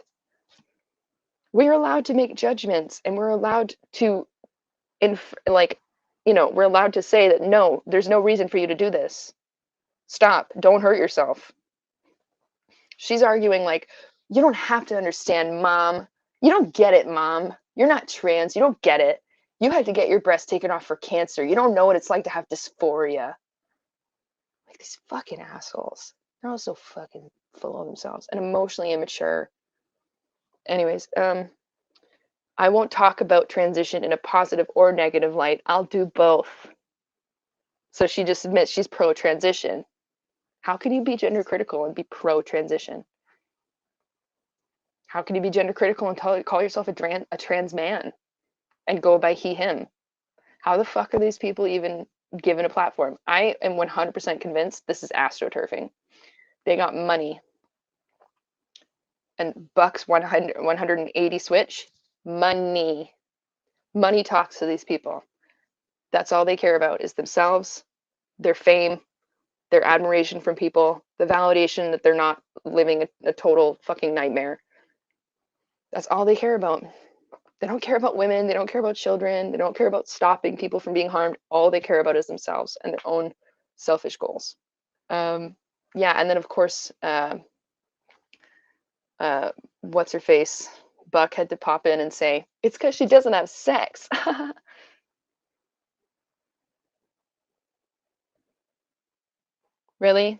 We're allowed to make judgments and we're allowed to, we're allowed to say that no, there's no reason for you to do this. Stop. Don't hurt yourself. She's arguing like, you don't have to understand, Mom. You don't get it, Mom. You're not trans. You don't get it. You had to get your breast taken off for cancer. You don't know what it's like to have dysphoria. Like these fucking assholes. They're all so fucking full of themselves and emotionally immature. Anyways, I won't talk about transition in a positive or negative light. I'll do both. So she just admits she's pro-transition. How can you be gender critical and be pro-transition? How can you be gender critical and call yourself a trans man and go by he, him? How the fuck are these people even given a platform? I am 100% convinced this is astroturfing. They got money. And Buck's 180 switch, money. Money talks to these people. That's all they care about is themselves, their fame, their admiration from people, the validation that they're not living a total fucking nightmare. That's all they care about. They don't care about women. They don't care about children. They don't care about stopping people from being harmed. All they care about is themselves and their own selfish goals. Yeah, and then of course, what's her face? Buck had to pop in and say, it's because she doesn't have sex. Really?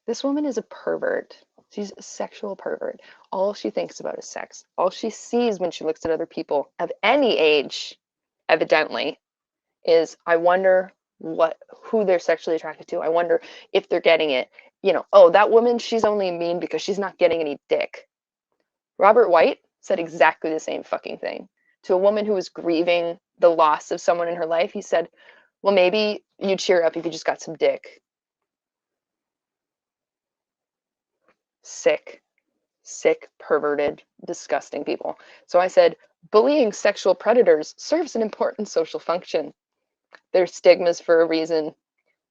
This woman is a pervert. She's a sexual pervert. All she thinks about is sex. All she sees when she looks at other people of any age, evidently, is I wonder who they're sexually attracted to. I wonder if they're getting it. Oh, that woman, she's only mean because she's not getting any dick. Robert White said exactly the same fucking thing. To a woman who was grieving the loss of someone in her life, he said, well, maybe you'd cheer up if you just got some dick. Sick, perverted, disgusting people. So I said, bullying sexual predators serves an important social function. They're stigmas for a reason.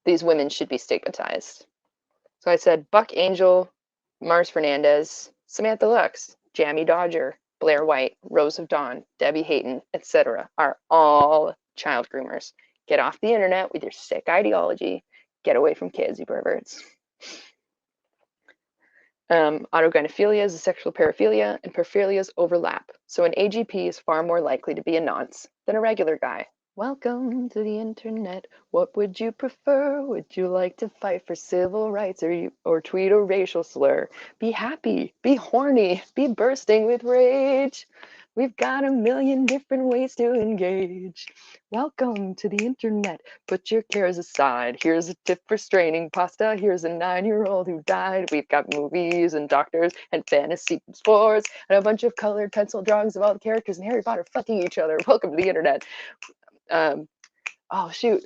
These women should be stigmatized. So I said, Buck Angel, Mars Fernandez, Samantha Lux, Jamie Dodger, Blair White, Rose of Dawn, Debbie Hayton, etc. are all child groomers. Get off the internet with your sick ideology. Get away from kids, you perverts. Autogynephilia is a sexual paraphilia, and paraphilias overlap. So an AGP is far more likely to be a nonce than a regular guy. Welcome to the internet. What would you prefer? Would you like to fight for civil rights or tweet a racial slur? Be happy, be horny, be bursting with rage. We've got a million different ways to engage. Welcome to the internet. Put your cares aside. Here's a tip for straining pasta. Here's a 9-year-old who died. We've got movies and doctors and fantasy sports and a bunch of colored pencil drawings of all the characters in Harry Potter fucking each other. Welcome to the internet. Oh shoot.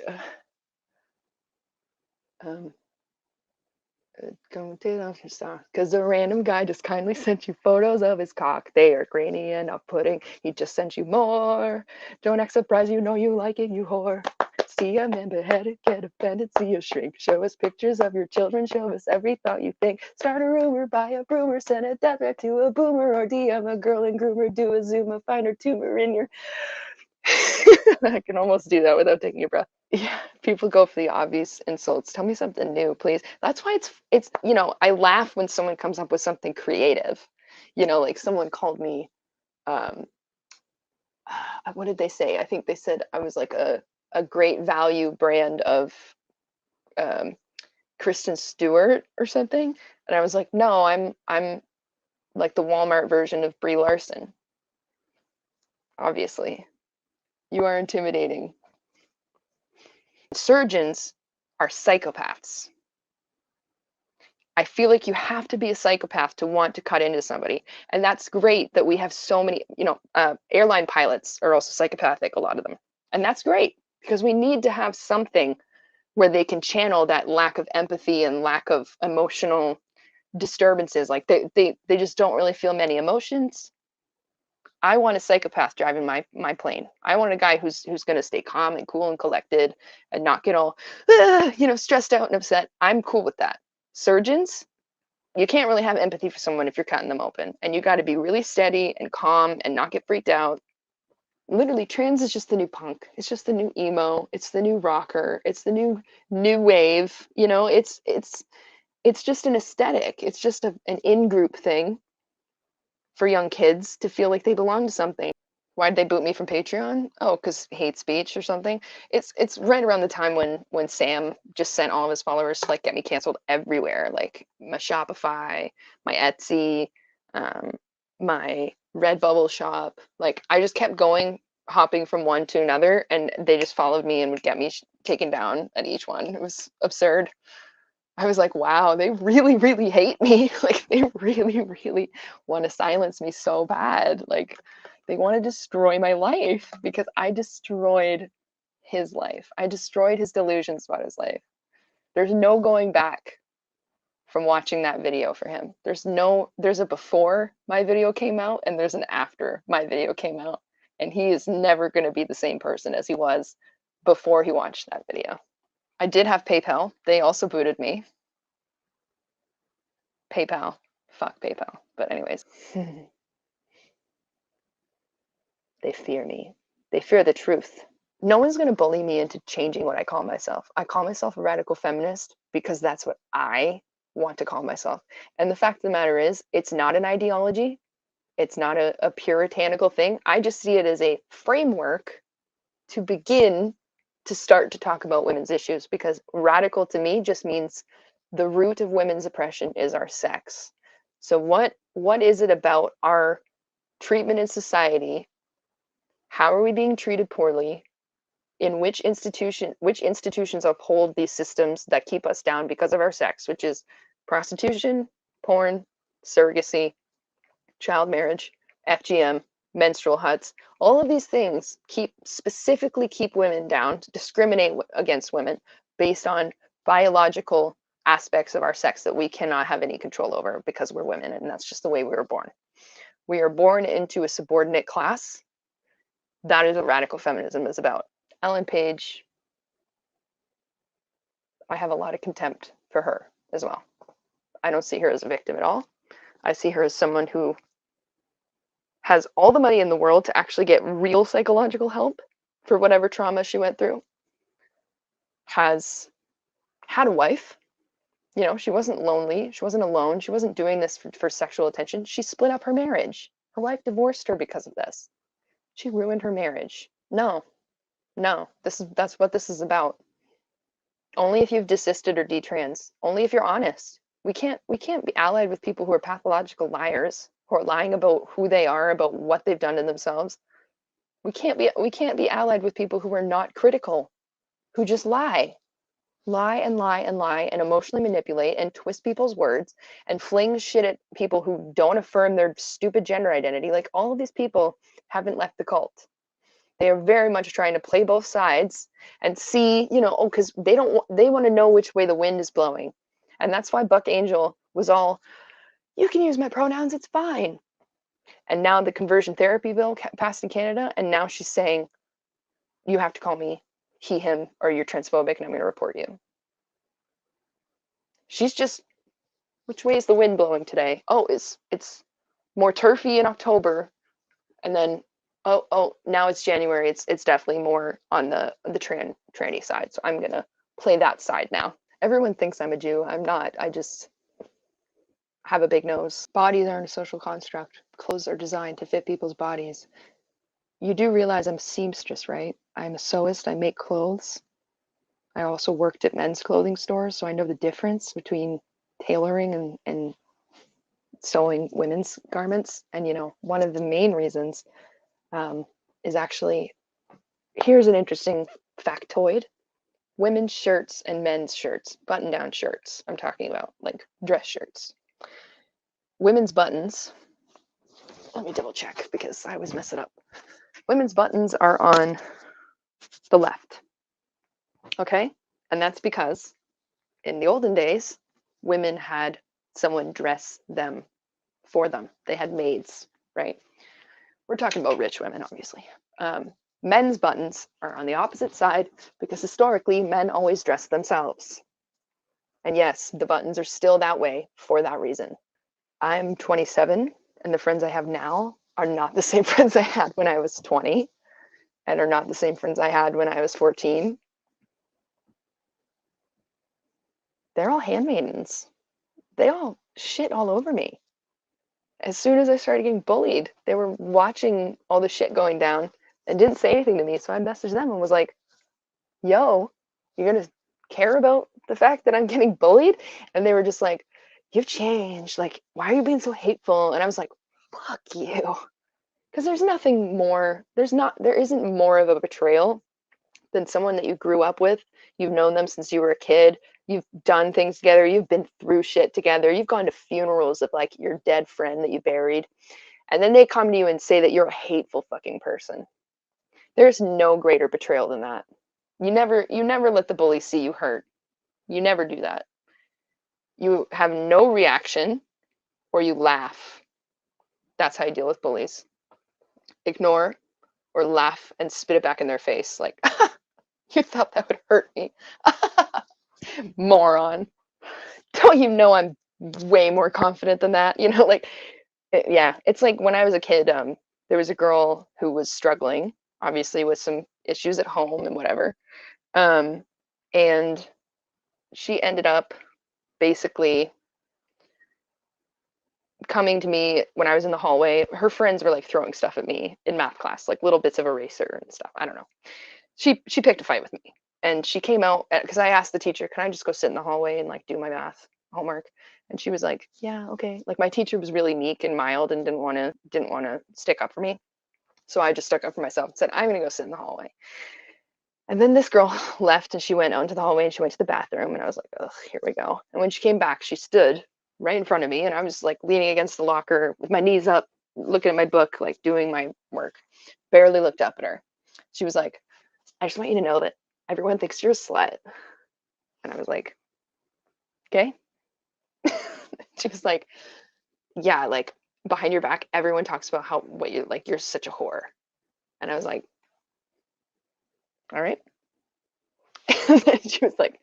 Go take off your socks, because the random guy just kindly sent you photos of his cock. They are grainy and off-putting. He just sent you more. Don't act surprised, you know you like it, you whore. See a man beheaded, get offended, see a shrink. Show us pictures of your children, show us every thought you think. Start a rumor, buy a broomer, send a death threat to a boomer, or DM a girl and groomer, do a Zuma, find her tumor in your... I can almost do that without taking a breath. Yeah, people go for the obvious insults. Tell me something new, please. That's why it's I laugh when someone comes up with something creative. Like someone called me um what did they say? I think they said I was like a great value brand of um Kristen Stewart or something. And I was like, "No, I'm like the Walmart version of Brie Larson." Obviously. You are intimidating. Surgeons are psychopaths. I feel like you have to be a psychopath to want to cut into somebody. And that's great that we have so many, airline pilots are also psychopathic, a lot of them. And that's great because we need to have something where they can channel that lack of empathy and lack of emotional disturbances. Like they just don't really feel many emotions. I want a psychopath driving my plane. I want a guy who's going to stay calm and cool and collected and not get all, stressed out and upset. I'm cool with that. Surgeons, you can't really have empathy for someone if you're cutting them open. And you got to be really steady and calm and not get freaked out. Literally, trans is just the new punk. It's just the new emo. It's the new rocker. It's the new wave. It's just an aesthetic. It's just an in-group thing for young kids to feel like they belong to something. Why'd they boot me from Patreon? Oh, because hate speech or something. It's right around the time when Sam just sent all of his followers to like get me canceled everywhere, like my Shopify, my Etsy, my Redbubble shop. Like I just kept going, hopping from one to another, and they just followed me and would get me taken down at each one. It was absurd. I was like, wow, they really, really hate me. Like they really, really want to silence me so bad. Like they want to destroy my life because I destroyed his life. I destroyed his delusions about his life. There's no going back from watching that video for him. There's a before my video came out and there's an after my video came out. And he is never going to be the same person as he was before he watched that video. I did have PayPal. They also booted me. PayPal. Fuck PayPal. But anyways. They fear me. They fear the truth. No one's going to bully me into changing what I call myself. I call myself a radical feminist because that's what I want to call myself. And the fact of the matter is, it's not an ideology. It's not a puritanical thing. I just see it as a framework to begin to start to talk about women's issues, because radical to me just means the root of women's oppression is our sex. So what is it about our treatment in society? How are we being treated poorly? In which institutions uphold these systems that keep us down because of our sex, which is prostitution, porn, surrogacy, child marriage, FGM, menstrual huts. All of these things specifically keep women down, to discriminate against women based on biological aspects of our sex that we cannot have any control over because we're women, and that's just the way we were born. We are born into a subordinate class. That is what radical feminism is about. Ellen Page, I have a lot of contempt for her as well. I don't see her as a victim at all. I see her as someone who has all the money in the world to actually get real psychological help for whatever trauma she went through. Has had a wife. She wasn't lonely. She wasn't alone. She wasn't doing this for sexual attention. She split up her marriage. Her wife divorced her because of this. She ruined her marriage. No, that's what this is about. Only if you've desisted or detrans. Only if you're honest. We can't be allied with people who are pathological liars. who are lying about who they are, about what they've done to themselves. We can't be allied with people who are not critical, who just lie. Lie and lie and lie and emotionally manipulate and twist people's words and fling shit at people who don't affirm their stupid gender identity. Like, all of these people haven't left the cult. They are very much trying to play both sides and see, oh, because they want to know which way the wind is blowing. And that's why Buck Angel was all, you can use my pronouns, it's fine. And now the conversion therapy bill passed in Canada, and now she's saying, you have to call me he, him, or you're transphobic and I'm going to report you. She's just, which way is the wind blowing today? Oh, it's more turfy in October, and then now it's January. It's definitely more on the tranny side. So I'm gonna play that side now. Everyone thinks I'm a Jew. I'm not. I just have a big nose. Bodies aren't a social construct. Clothes are designed to fit people's bodies. You do realize I'm a seamstress, right? I'm a sewist. I make clothes. I also worked at men's clothing stores, so I know the difference between tailoring and sewing women's garments. And one of the main reasons is actually, here's an interesting factoid: women's shirts and men's shirts, button down shirts, I'm talking about, like dress shirts. Women's buttons, let me double check because I always mess it up. Women's buttons are on the left, okay? And that's because in the olden days, women had someone dress them for them. They had maids, right? We're talking about rich women, obviously. Men's buttons are on the opposite side because historically men always dress themselves. And yes, the buttons are still that way for that reason. I'm 27, and the friends I have now are not the same friends I had when I was 20, and are not the same friends I had when I was 14. They're all handmaidens. They all shit all over me. As soon as I started getting bullied, they were watching all the shit going down and didn't say anything to me. So I messaged them and was like, yo, you're going to care about the fact that I'm getting bullied? And they were just like, you've changed. Like, why are you being so hateful? And I was like, fuck you. Because there's nothing more, there isn't more of a betrayal than someone that you grew up with. You've known them since you were a kid. You've done things together. You've been through shit together. You've gone to funerals of like your dead friend that you buried. And then they come to you and say that you're a hateful fucking person. There's no greater betrayal than that. You never let the bully see you hurt. You never do that. You have no reaction, or you laugh. That's how you deal with bullies. Ignore or laugh and spit it back in their face like, you thought that would hurt me. Moron. Don't you know I'm way more confident than that? Like, yeah, it's like when I was a kid, there was a girl who was struggling, obviously, with some issues at home and whatever. And she ended up basically coming to me when I was in the hallway. Her friends were like throwing stuff at me in math class, like little bits of eraser and stuff. I don't know. She picked a fight with me, and she came out because I asked the teacher, can I just go sit in the hallway and like do my math homework? And she was like, yeah, okay. Like, my teacher was really meek and mild and didn't want to stick up for me. So I just stuck up for myself and said, I'm going to go sit in the hallway. And then this girl left and she went out into the hallway and she went to the bathroom, and I was like, ugh, here we go. And when she came back, she stood right in front of me, and I was like leaning against the locker with my knees up, looking at my book, like doing my work. Barely looked up at her. She was like, I just want you to know that everyone thinks you're a slut. And I was like, okay. She was like, yeah, like behind your back, everyone talks about you're such a whore. And I was like, all right. And then she was like,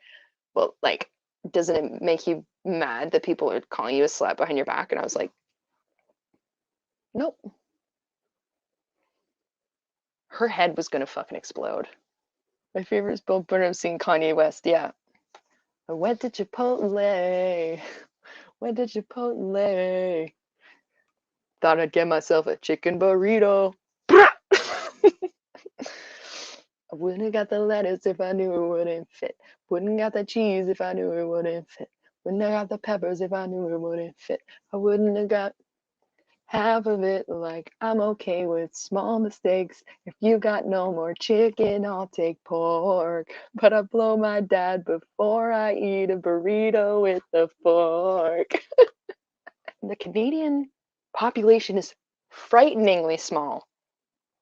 well, like, doesn't it make you mad that people are calling you a slut behind your back? And I was like, nope. Her head was gonna fucking explode. My favorite is Bill Burnham singing Kanye West. Yeah. I went to Chipotle. Went to Chipotle. Thought I'd get myself a chicken burrito. I wouldn't have got the lettuce if I knew it wouldn't fit. Wouldn't have got the cheese if I knew it wouldn't fit. Wouldn't have got the peppers if I knew it wouldn't fit. I wouldn't have got half of it like I'm okay with small mistakes. If you got no more chicken, I'll take pork. But I blow my dad before I eat a burrito with a fork. The Canadian population is frighteningly small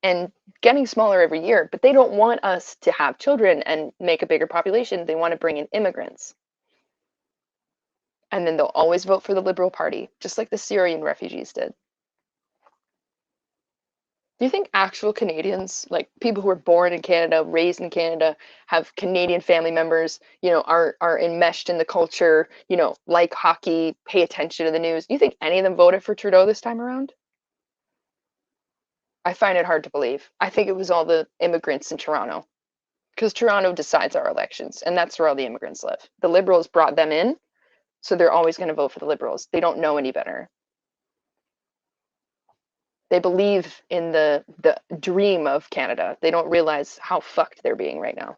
and getting smaller every year, but they don't want us to have children and make a bigger population. They want to bring in immigrants. And then they'll always vote for the Liberal Party, just like the Syrian refugees did. Do you think actual Canadians, like people who were born in Canada, raised in Canada, have Canadian family members, are enmeshed in the culture, like hockey, pay attention to the news? Do you think any of them voted for Trudeau this time around? I find it hard to believe. I think it was all the immigrants in Toronto, because Toronto decides our elections, and that's where all the immigrants live. The Liberals brought them in, so they're always going to vote for the Liberals. They don't know any better. They believe in the dream of Canada. They don't realize how fucked they're being right now.